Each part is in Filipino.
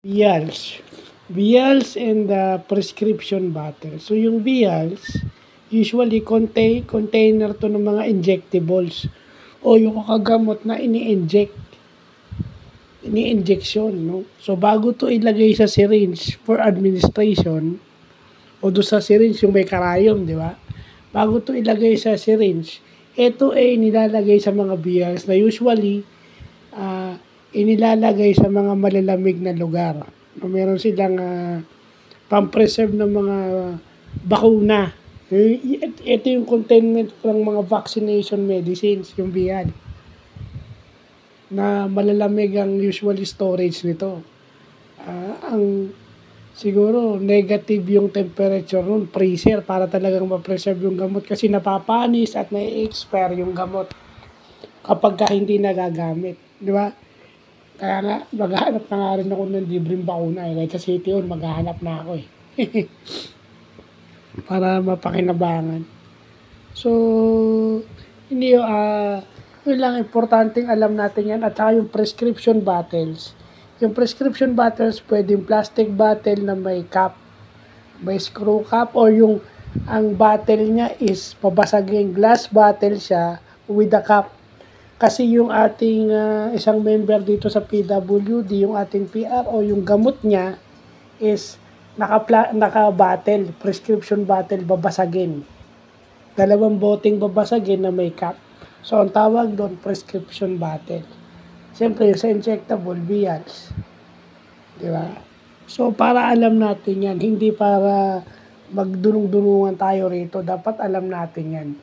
Vials. Vials and prescription bottle. So yung vials, usually container to ng mga injectables o yung kakagamot na ini-injection, no? So bago to ilagay sa syringe for administration o do sa syringe yung may karayom, di ba? Bago to ilagay sa syringe, ito ay nilalagay sa mga vials na usually inilalagay sa mga malalamig na lugar. Meron silang pang-preserve ng mga bakuna. Ito yung containment ng mga vaccination medicines, yung vial. Na malalamig ang usually storage nito. Ang siguro negative yung temperature nun, freezer, para talagang ma-preserve yung gamot kasi napapanis at na-expire yung gamot kapag hindi nagagamit. Di ba? Kaya nga, maghahanap na nga rin ako ng libreng bakuna eh. Kahit sa City Hall, maghahanap na ako eh. Para mapakinabangan. So, hindi yun lang, importanteng alam natin yan. At saka yung prescription bottles. Yung prescription bottles, pwedeng plastic bottle na may cap, may screw cap, or yung ang bottle niya is pabasaging glass bottle siya with a cap. Kasi yung ating isang member dito sa PWD, yung ating PR o yung gamot niya is naka-bottle, prescription bottle, babasagin. 2 boteng babasagin na may cap. So, ang tawag doon, prescription bottle. Siyempre, yung sa injectable, vials. Di ba? So, para alam natin yan, hindi para magdunong-dunungan tayo rito, dapat alam natin yan.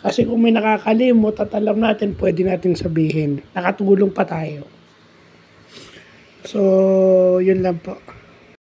Kasi kung may nakakalimot at alam natin, pwede natin sabihin. Nakatulong pa tayo. So, yun lang po.